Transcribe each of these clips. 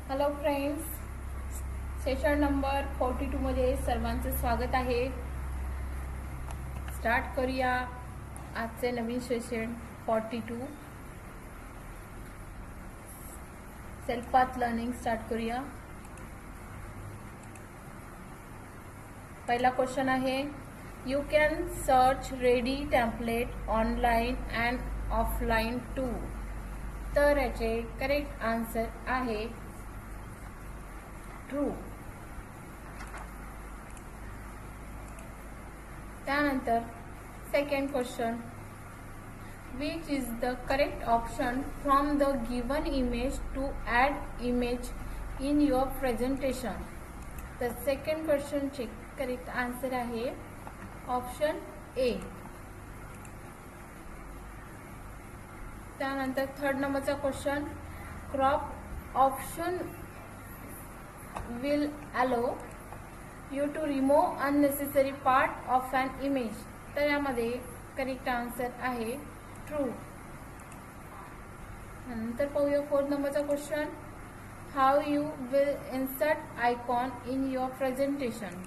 Hello friends, session number 42 मध्ये सर्वांचे स्वागत आहे. स्टार्ट करूया आजचे नवीन session 42 self path learning start करूया. पहिला क्वेश्चन आहे, you can search ready template online and offline too. तर याचे करेक्ट आन्सर आहे ट्रू. त्यानंतर second question, which is the correct option from the given image to add image in your presentation. तर second क्वेश्चनचे correct answer आहे option A. त्यानंतर third नंबरचा question, crop option will allow you to remove unnecessary part of an image. तर यामध्ये correct answer आहे true. नंतर पाहूया फोर्थ नंबरचा question, how you will insert icon in your presentation.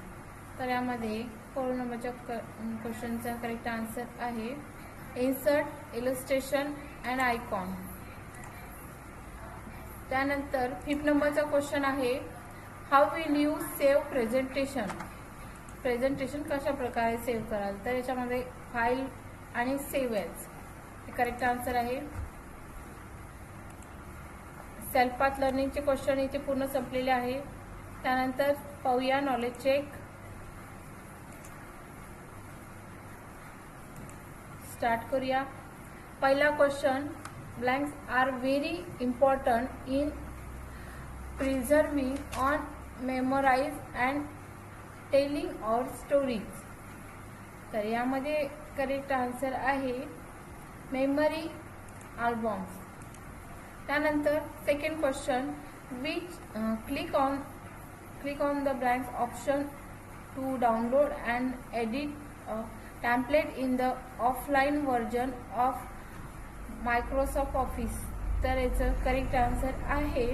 तर यामध्ये फोर्थ नंबरच्या क्वेश्चनचा करेक्ट आन्सर आहे इन्सर्ट इलस्ट्रेशन अँड आयकॉन. त्यानंतर फिफ्थ नंबरचा क्वेश्चन आहे, how will you save presentation. Presentation कशा प्रकारे सेव्ह कराल. तर याच्यामध्ये फाईल आणि सेव्ह ॲज हे करेक्ट आन्सर आहे. सेल्फ पाथ लर्निंगचे क्वेश्चन इथे पूर्ण संपलेले आहे. त्यानंतर पाहूया नॉलेज चेक. स्टार्ट करूया. पहिला question, blanks are very important in preserving on memorise and telling or stories. तर यामध्ये करेक्ट आन्सर आहे मेमरी अल्बम्स. त्यानंतर second question, which click on the blanks option to download and edit template in the offline version of Microsoft Office. तर याचं correct answer आहे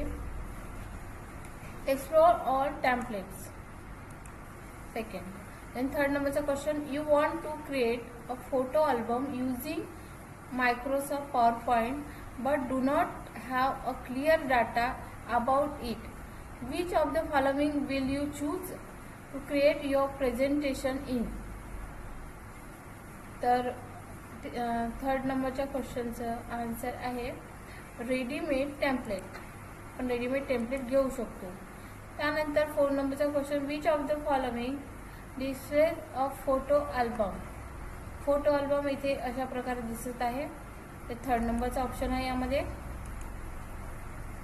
explore all templates. Second. Then third number question, you want to create a photo album using Microsoft PowerPoint but do not have a clear data about it. Which of the following will you choose to create your presentation in? तर third नंबरच्या क्वेश्चनचं answer आहे readymade template. आपण readymade template घेऊ शकतो. त्यानंतर fourth नंबरचा question, which of the following displays a photo album. Photo album इथे अशा प्रकारे दिसत आहे. ते थर्ड नंबरचा ऑप्शन आहे यामध्ये.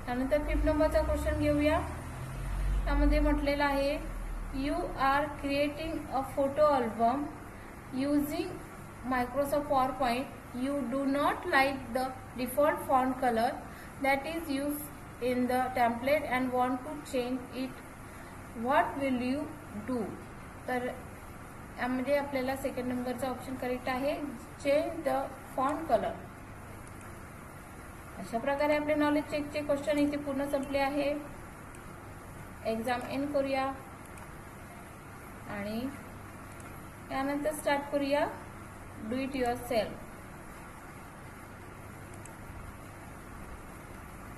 त्यानंतर फिफ्थ नंबरचा क्वेश्चन घेऊया. त्यामध्ये म्हटलेलं आहे, you are creating a photo album using Microsoft PowerPoint. You do not like the default font colour that is used in the template and want to change it. What will you do? तर यामध्ये आपल्याला second नंबरचा option correct आहे change the font colour. अशा प्रकारे आपले knowledge चेकचे question इथे पूर्ण संपले आहे. एक्झाम एंड करूया आणि त्यानंतर स्टार्ट करूया डू इट युअर सेल्फ.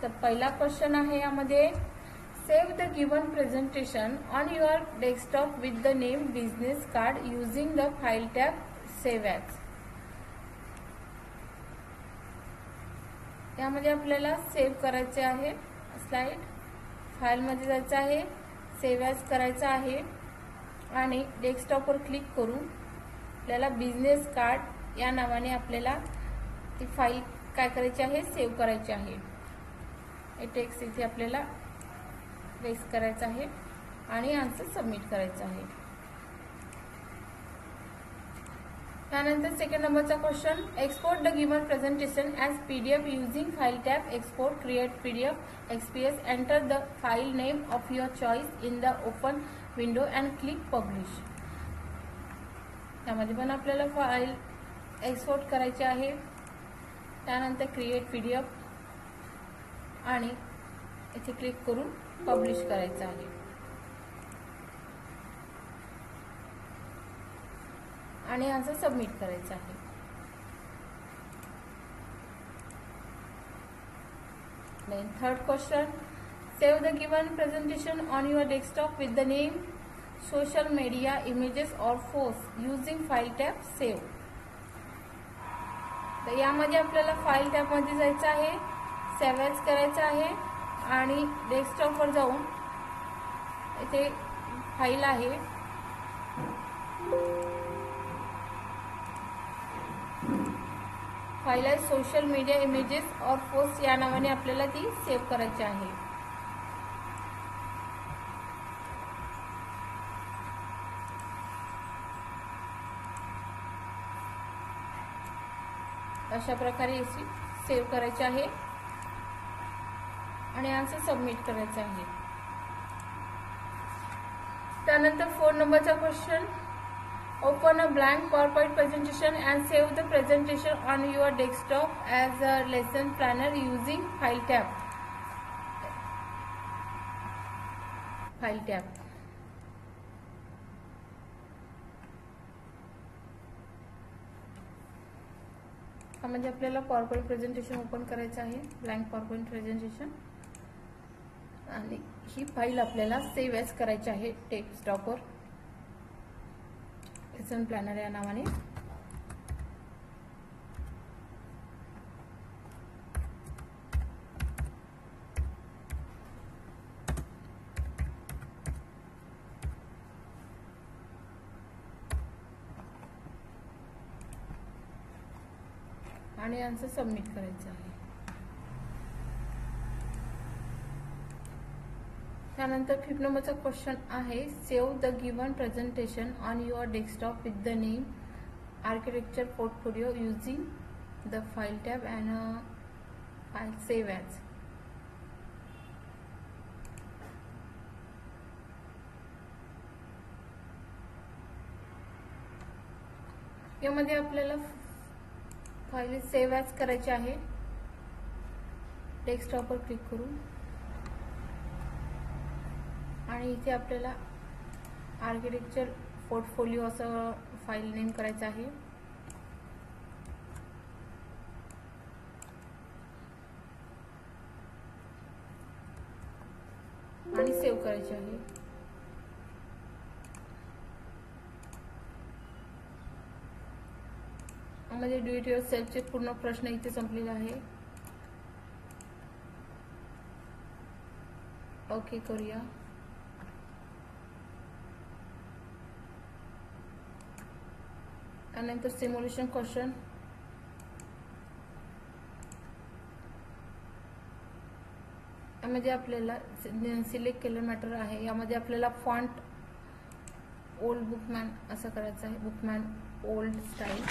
तर पहिला क्वेश्चन आहे यामध्ये, save the given presentation on your desktop with the name business card using the file tab save as. यामध्ये आपल्याला सेव्ह करायचे आहे स्लाइड, फाईलमध्ये जायचं आहे, सेव्ह ॲज करायचं आहे आणि डेस्कटॉपवर क्लिक करून आपल्याला बिझनेस कार्ड या नावाने आपल्याला ती फाईल काय करायची आहे, सेव्ह करायची आहे. हे टेक्स्ट इथे आपल्याला पेस्ट करायचं आहे आणि आन्सर सबमिट करायचं आहे. त्यानंतर सेकंड नंबरचा question, export the given presentation as PDF using file tab. Export, create PDF, XPS. Enter the file name of your choice in the open window and click publish. त्यामध्ये पण आपल्याला file export करायची आहे. त्यानंतर create PDF आणि इथे click करून publish करायचं आहे. आणि असं सबमिट करायचं आहे. Then third question, save the given presentation on your desktop with the name, social media, images or photos using file tab save. तर यामध्ये आपल्याला फाईल टॅब मध्ये जायचं आहे, सेव्ह ॲज करायचं आहे आणि डेस्कटॉपवर जाऊन इथे फाईल आहे, फाईल आहे सोशल मीडिया इमेजेस और फोटोज या नावाने आपल्याला ती सेव्ह करायची आहे. अशा प्रकारे अशी सेव्ह करायची आहे आणि आन्सर सबमिट करायचं आहे. त्यानंतर 4 नंबरचा question, open a blank PowerPoint presentation and save the presentation on your desktop as a lesson planner using file tab. म्हणजे आपल्याला PowerPoint प्रेझेंटेशन ओपन करायचं आहे, ब्लँक PowerPoint प्रेझेंटेशन, आणि ही फाईल आपल्याला सेव्ह ॲज करायची आहे डेस्कटॉपवर लेसन प्लॅनर या नावाने. आणि आन्सर सबमिट करायचं आहे. त्यानंतर 5 नंबरचा क्वेश्चन आहे, save the given presentation on your desktop with the name, architecture portfolio using the file tab and file save as. यामध्ये आपल्याला फाईल सेव्ह ॲज करायची आहे, डेस्कटॉपवर क्लिक करून, आणि इथे आपल्याला आर्किटेक्चर पोर्टफोलिओ असं फाईल नेम करायचं आहे. आणि सेव्ह करायची आहे. यामध्ये डू इट युअरसेल्फचे पूर्ण प्रश्न इथे संपलेला आहे. ओके करूया. त्यानंतर सिम्युलेशन क्वेश्चन, यामध्ये आपल्याला सिलेक्ट केलेलं मॅटर आहे. यामध्ये आपल्याला फॉन्ट ओल्ड बुकमॅन असं करायचं आहे, बुकमॅन ओल्ड स्टाईल,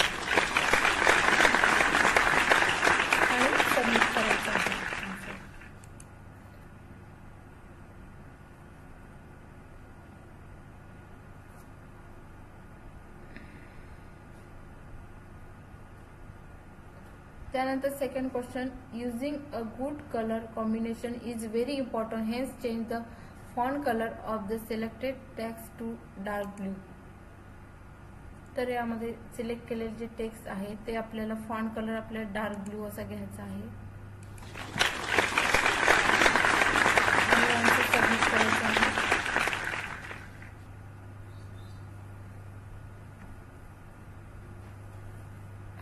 आणि सबमिट करायचं आहे. त्यानंतर second question, using a good colour combination is very important, hence change the font colour of the selected text to dark blue. तर यामध्ये सिलेक्ट केलेले जे टेक्स्ट आहे ते आपल्याला फॉन्ट कलर आपल्याला डार्क ब्ल्यू असा घ्यायचा आहे. सबमिट करायचं आहे.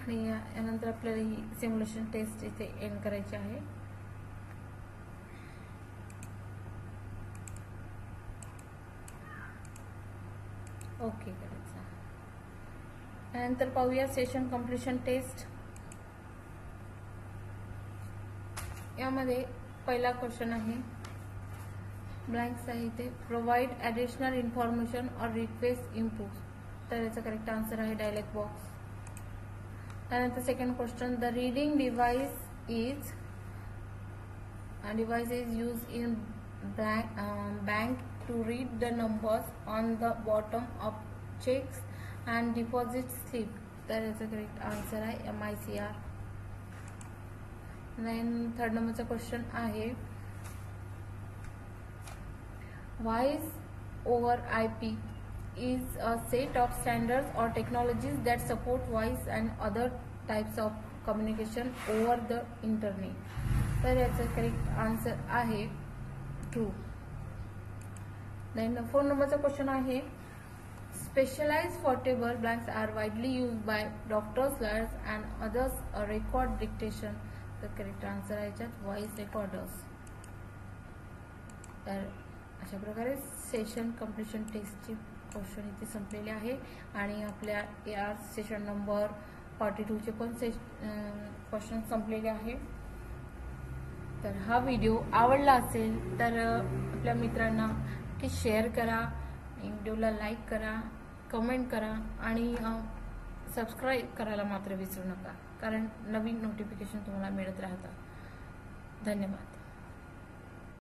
आणि यानंतर आपल्याला ही सिम्युलेशन टेस्ट इथे एंड करायची आहे. ओके करायचं. त्यानंतर पाहूया सेशन कंप्लीशन टेस्ट. यामध्ये पहिला क्वेश्चन आहे, ब्लँक्स आहे इथे, प्रोव्हाइड ॲडिशनल इन्फॉर्मेशन और रिक्वेस्ट इनपुट. तर याचा करेक्ट आन्सर आहे डायलॉग बॉक्स. त्यानंतर second question, the reading device is used in bank to read the numbers on the bottom of checks and deposit slip. तर याचा correct answer आहे MICR. Then third नंबरचा question आहे, Voice over IP is a set of standards or technologies that support voice and other types of communication over the internet. तर याचं correct answer आहे true. Then 4 नंबरचा question आहे specialized portable blanks are widely used by doctors, lawyers and others a record dictation. तर correct answer आहे याच्यात voice recorders. तर अशा प्रकारे सेशन कम्प्लिशन टेस्टचे क्वेश्चन इथे संपलेले आहे आणि आपल्या या सेशन नंबर 42चे पण क्वेश्चन संपलेले आहे. तर हा व्हिडिओ आवडला असेल तर आपल्या मित्रांना की शेअर करा, व्हिडिओला लाईक करा, कमेंट करा आणि सबस्क्राईब करायला मात्र विसरू नका, कारण नवीन नोटिफिकेशन तुम्हाला मिळत राहतात. धन्यवाद.